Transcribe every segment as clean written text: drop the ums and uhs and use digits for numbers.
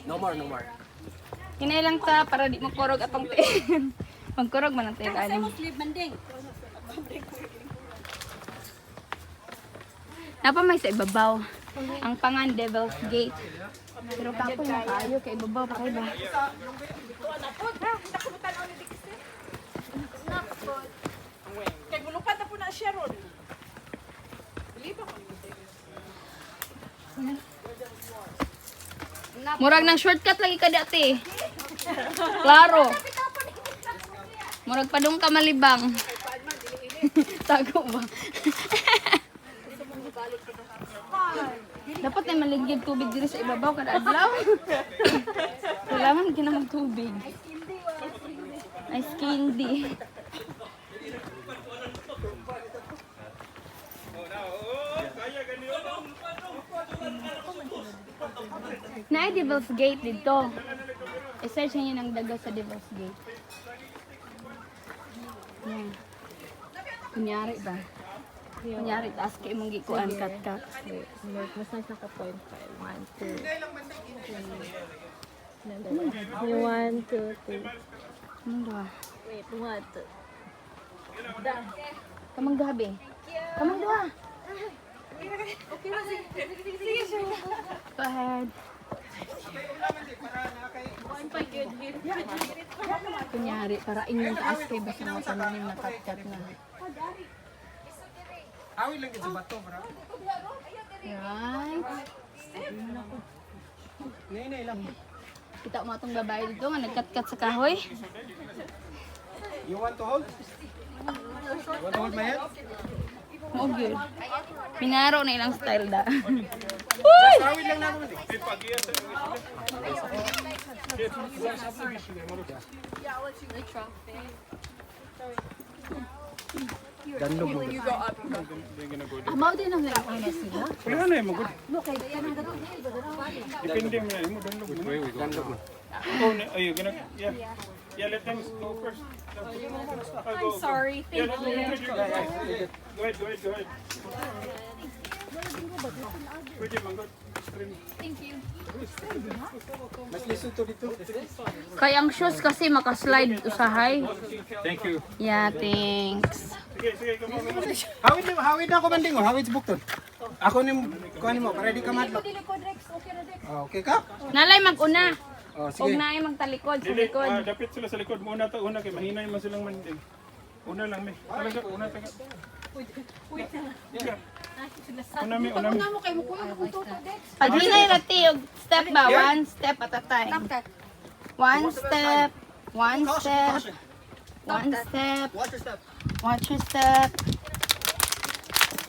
No more, no more. Hinay lang ta para di makurog atong tiin. Magkurog man ang tiin anim. Napa may sa ibabaw. Ang pangan Devil's Gate. Pero kapoy na kayo kay ibabaw pa kayo ba? Kay gulupan na po na siya ron. Murag ng shortcut lagi ka dati. Klaro. Murag padung ka malibang. Tago ba? Dapat ay maligid tubig diri sa ibabaw kada adlaw. Kailangan ginamang tubig. Ice candy. Na Devil's Gate dito. I-search niyo ng daga sa Devil's Gate. Yan. Kunyari ba? Kunyari, taas kayo mong gikuan kat-kat. Mas nice na ka 0.5. 1, 2. 1, 2, 3. Kamang doha. Wait, 1, 2. Kamang gabi. Kamang doha. Go ahead. Kunyari, para inyong taas kayo basta mga pananim na kat-kat na. Awil lang sa bato, bro. Right. Nay lang. Kita mo itong babae dito nga nagkat-kat sa kahoy. You want to hold? You want to hold my hand? Oh, good. Pinaro na ilang style da. Awil lang naman. Dandog mo. Amaw din ang ano sila. Kaya na mo good. Depende mo na mo dandog mo. Dandog mo. Oh, are you gonna yeah, let them go first. I'm sorry. Yeah, go ahead. Pwede man good. Mas liso to dito. Kaya ang shoes kasi makaslide usahay. Thank you. Yeah, thanks. Sige, hawid na ako banding oh. Hawid sa bukton. Ako ni kuan mo, para di ka madlo. Okay ka? Nalay mag-una. Oh, Huwag sige. na ay magtalikod sa Dili, likod. dapit sila sa likod. Muna to, una kay mahinay man silang manding. Una lang mi. Talaga, una taga. Una mi. Pag hinay rati, yung step ba? One step at a time. One step. One step. One step. Watch your step. Watch your step.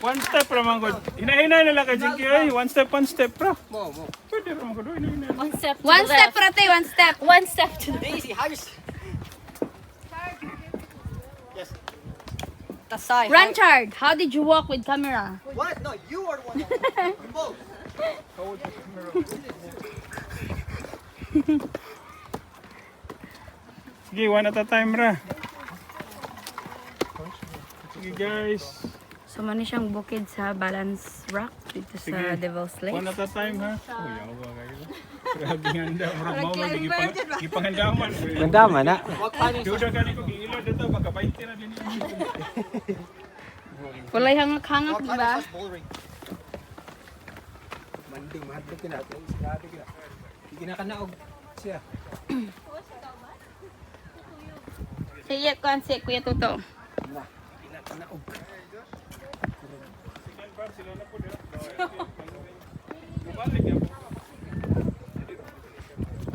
One step raman gud. Hinahinay na lang kay Jinky ay. One step ra. Mo. Pwede raman gud. Hinahinay. One step to One the step left. rati, one step. One step to the Easy, high. Yes. side. Ranchard, how did you walk with camera? What? No, you are the one. That both. Sige, one at a time ra. Sige guys. So, mani siyang bukid sa balance rock dito sa Sige. Devil's Lake. One at a time ha. Oh, yawa kayo. Grabe handa. Murag mo man. Ipangandaman. Ganda na. Duda ka ni ko. Giila dito. Magkabaiti na din yan. Walay hangak-hangak, di ba? Manding, mahadlok ka natin. Sigado ka. Ginakanaog siya. Sige, si Kuya Tuto. Ginakanaog.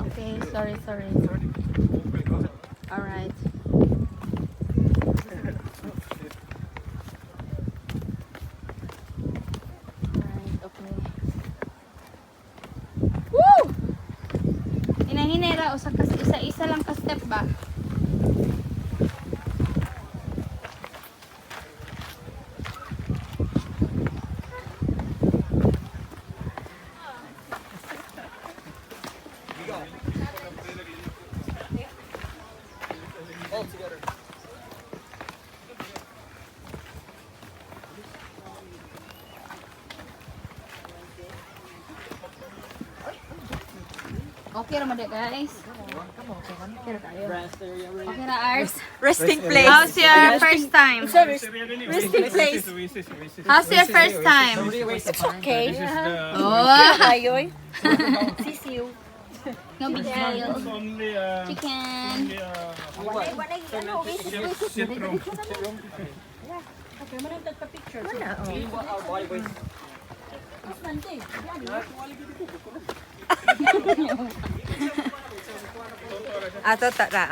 Okay, sorry. Alright. Alright, okay. Woo! Hinahinay ra, isa lang ka step ba? All together. Okay naman din, guys. Okay na, Ars. Resting place. How's your first time? Resting place. How's your first time? Okay. Oh, Ayoy. Sisiu. no big deal. Only Chicken. sit-room. Ato ta ra.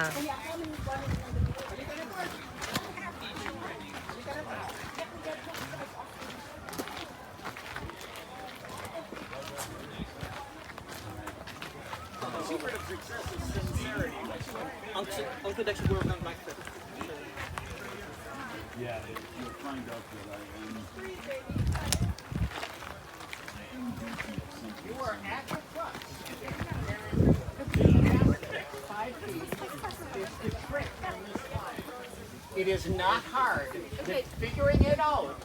It is not hard. Just figuring it out.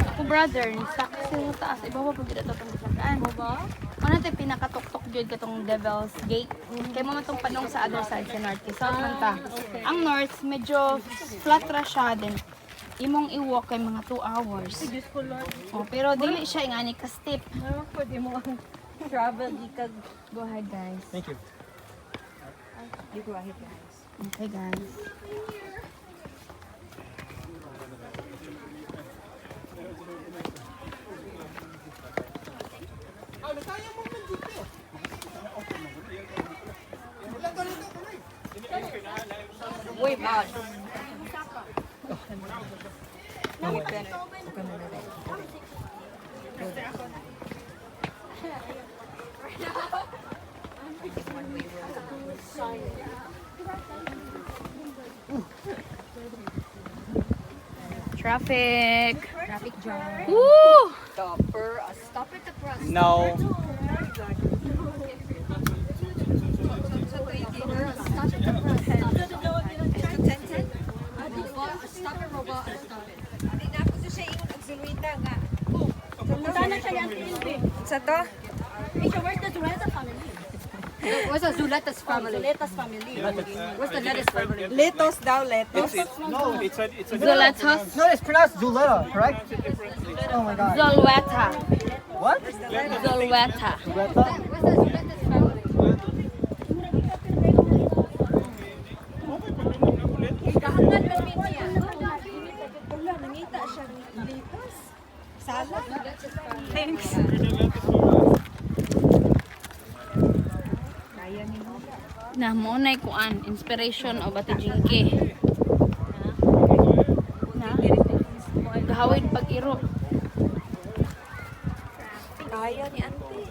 Ako brother, stuck sa taas. Ibawa pag dito itong gisakaan. Ano ito pinakatuktok dyan katong Devil's Gate? Kaya mo itong panong sa other side sa north. South man ta. Ang north, medyo flat ra siya din. Imong i-walk kay mga 2 hours. Oh, pero dili siya ingani ka steep. Pwede mo travel ikag. Go ahead, guys. Thank you. You go ahead, guys. Okay, guys. Uy, bad. Traffic. Traffic jam. Woo! Stopper. Stop at the cross. No. Sa to? What's a Zuleta's family? Zuleta's family. What's the Zuleta's family? Letos daw, letos. No, it's a Zoletos. No, it's pronounced Zuleta, correct? Oh my god. Zolweta. What? Zolweta. Zuleta? What's the Zuleta's family? Kahangan kami niya. Wala, nangita siya. Lipas. Sala. Thanks. Na mo na kuan inspiration o bati Jinky. Na. Gahawid pag-iro. Kaya ni Auntie.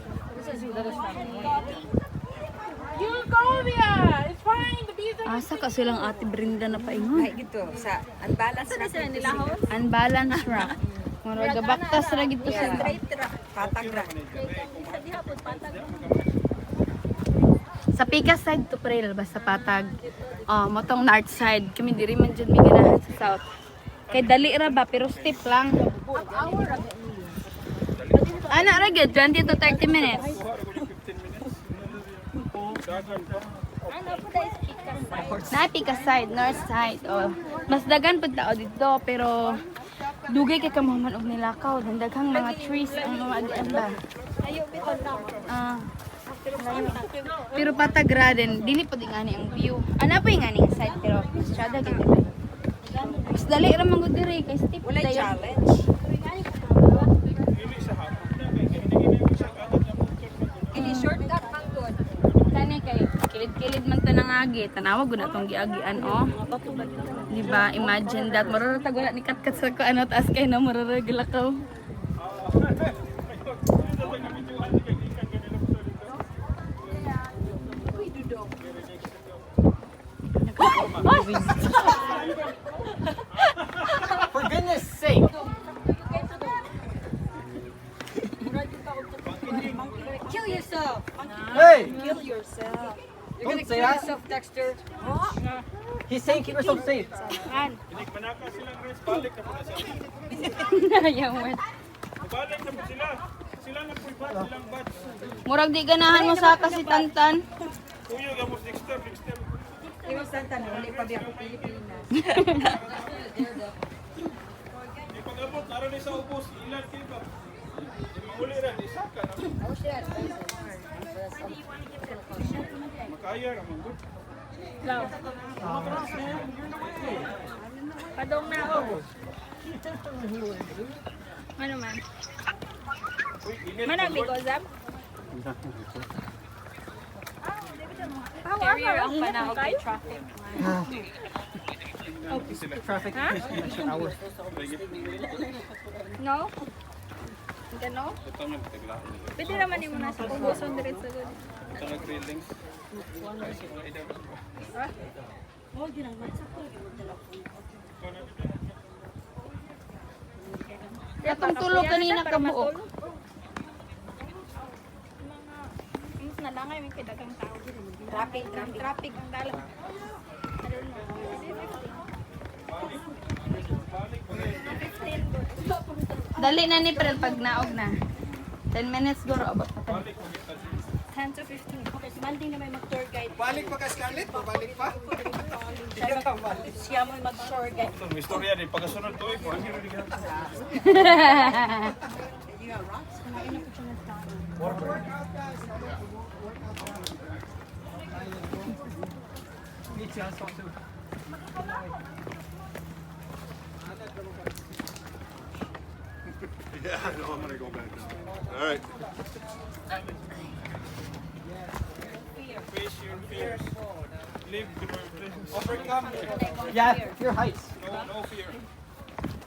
You go there. It's fine. The bees are... Asa ka silang Ate Brenda na paingon. Ay, gito. Sa unbalance na sila nila. Unbalanced ra. Mura gabaktas ra gito sa Straight ra. Patag ra. sa Picas side to Prel basta patag. Oh, motong north side. Kami diri man jud mi ganahan sa south. Kay dali ra ba pero steep lang. Ana ra gyud 20 to 30 minutes. Na Picas side, north side. Oh, mas dagan pud tao dito pero dugay kay kamaman og nilakaw, daghang mga trees ang mga diyan ba. Ah. Pero patagra din, dili pud ingani ang view. Ana pa ingani ang side pero strada gyud ba. Mas dali ra man gud diri kay steep Wala dayon. challenge. Ini shortcut ang good. Kani kay kilid-kilid man ta nangagi, tanawa gud atong giagian oh. Di ba? Imagine that marurutag wala ni katkat sa ko ano taas kay na marurag lakaw. For goodness sake. Kill yourself. Hey! Kill yourself. Don't say that. Self-texture. He's saying keep yourself safe. Manaka silang guys, balik na po na sila. Yung word. Balik na po sila. Sila na po iba, silang batch. Murag di ganahan mo sa kasi Tantan. Kuyo, gamos next step. Iwas tantan, wala pa biya ko Pilipinas. Di pag-abot, naroon sa ubos, ilan kayo ba? Mahuli rin, isa ka na. Makaya naman good. Padong na ako. Ano man? Mana bigozam? Carrier ang panahon kay traffic. Traffic is an extra hour. No? Gano? Pwede naman yung muna sa kubuson diretso doon. Nag-railings. Atong tulo kanina kabuok. Mas nalangay may kidagang tao. Traffic ang dalang. Dali na ni Prel pag naog na. 10 minutes guro abot pa. 10 to 15. Okay, si Manding na may mag-tour guide. Balik pa ka Scarlett? Babalik pa? Siya mo mag-tour guide. Ito, may istorya din. Pagkasunod to, eh, kung ano rin yan. Yeah, I know I'm gonna go back now. All right. Face your fears. Live the place. Overcome. Yeah, fear heights. No fear.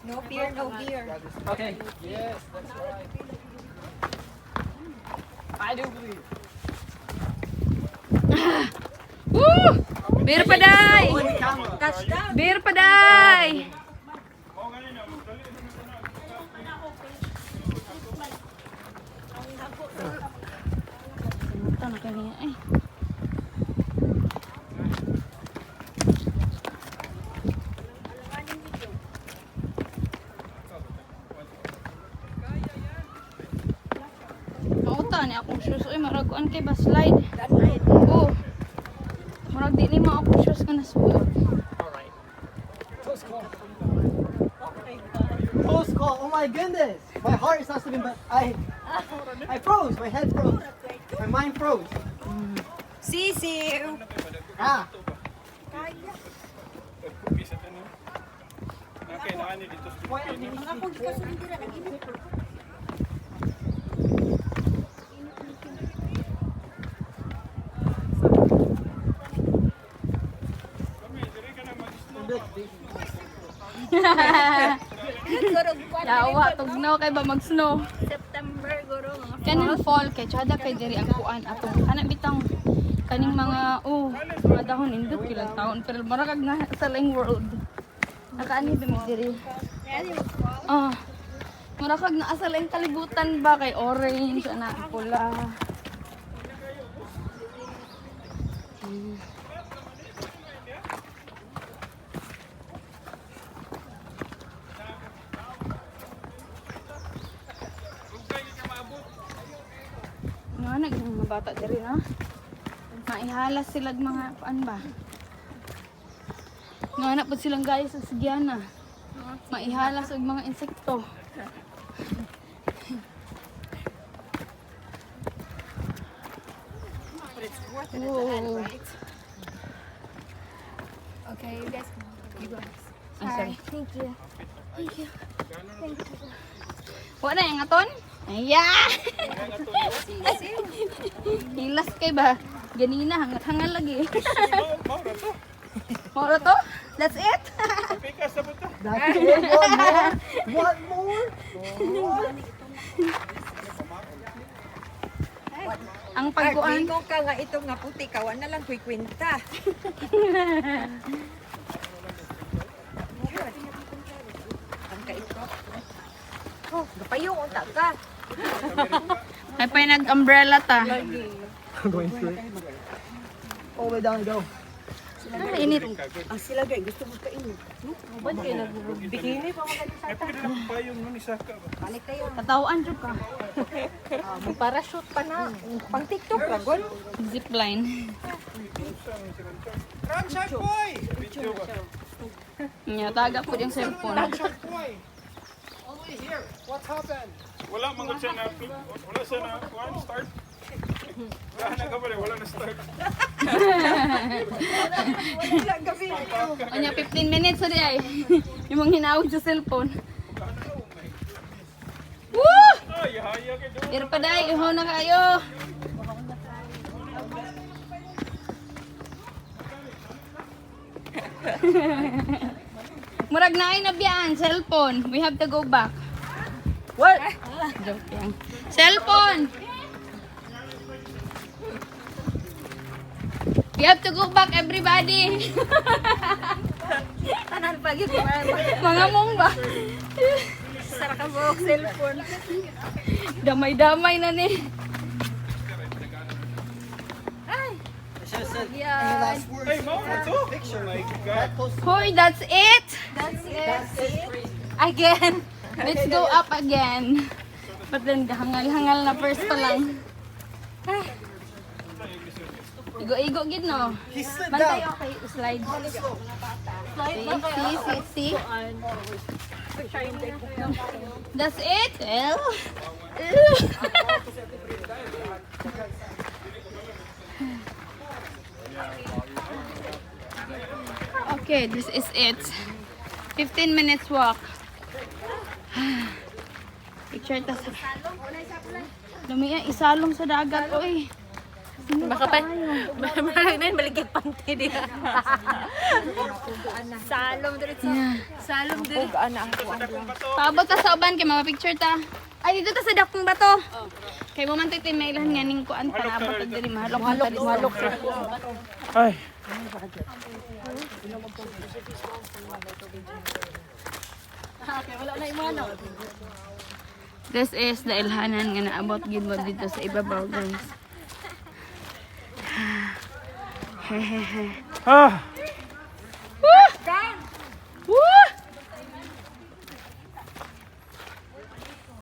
No fear, no fear. Okay. Yes, that's right. I do believe. Woo! Beer pa day! Touchdown. Beer pa day! Ito na kanina eh. Nauta ni akong shoes. Uy, maraguan kay ba slide? Oo. Marag di ni mga akong shoes ka na suot. Close call. Oh my goodness. My heart is not sleeping, but I froze. My head froze. My mind froze. Sisiw. Ah. Bisa ka na. Nakailangan niya dito sa Pilipinas. Mga kung di ka sumindira, nag-init. Kami, diri ka na mag-snow. Yawa, tugnaw kay ba mag-snow. September guro. Kaning fall kay tsada kay diri ang kuan atong kana bitang kaning mga mga dahon indot kilang taon pero marakag na sa lang world. Nakaani ba mi diri? Marakag na asa lang kalibutan ba kay orange ana pula. Nga naging mga bata diri na. Maihalas sila mga paan ba? Nga na po silang gaya sa sigyana. Maihalas og mga insekto. Whoa. Okay, you guys. Sorry. Thank you. Wala yung aton? Ayan! Hilas kay ba? Ganina, hangat-hangal lagi. Maura to. Moro to? That's it? Pikas sa buta. That's it. One more. One more. Ang pagkuan. Artigo ka nga ito nga puti, kawan na lang kuy kwenta. Ang kaito. Oh, gapayong unta ka. Ay pa nag-umbrella ta. I'm going through it. all the way down and go. Init. Ang sila guys, gusto mo kainin. Ba't kayo nag-bikini pa mga Ay, pwede na pa yung ni Saka ba? Katawaan jud ka. parachute pa na. Pang TikTok ra gon. Zipline. Ram Shark Boy! Nya taga po yung cellphone. Shark Boy! Only here. What's happened? Wala man siya na, wala siya na, start. Wala na ka pa rin, wala na start. Anya 15 minutes sa ay. Yung mga hinawid sa cellphone. Woo! Ay, haya ka doon. Irpaday, ihaw na kayo. Murag na ay nabiyaan, cellphone. We have to go back. What? Joke lang. Cellphone! We have to go back, everybody. Tanan pagi Mga mong ba? Sara ka mo cellphone. Damay-damay na ni. Last words. Ay, mau na to. Picture. My God. Hoy, that's it. Again. Let's go up again. But then, hangal-hangal na first pa lang. Igo-igo gid no. He slid Bantay, down. okay. Slide. See. That's it. Okay, this is it. 15 minutes walk. Picture ta sa... Dami yan, isalong sa dagat. Uy. Baka pa. Marag na baligid pante dia. Salom diretso. Salom diretso. Ana ako. Paabot ta sa uban kay mga picture ta. Ay dito ta sa dakong bato. Kay mo man tay may ilan nga ning kuan pa naabot ta diri mahalok. Ay. This is the ilhanan nga naabot gid mo dito sa ibabaw guys. Ah,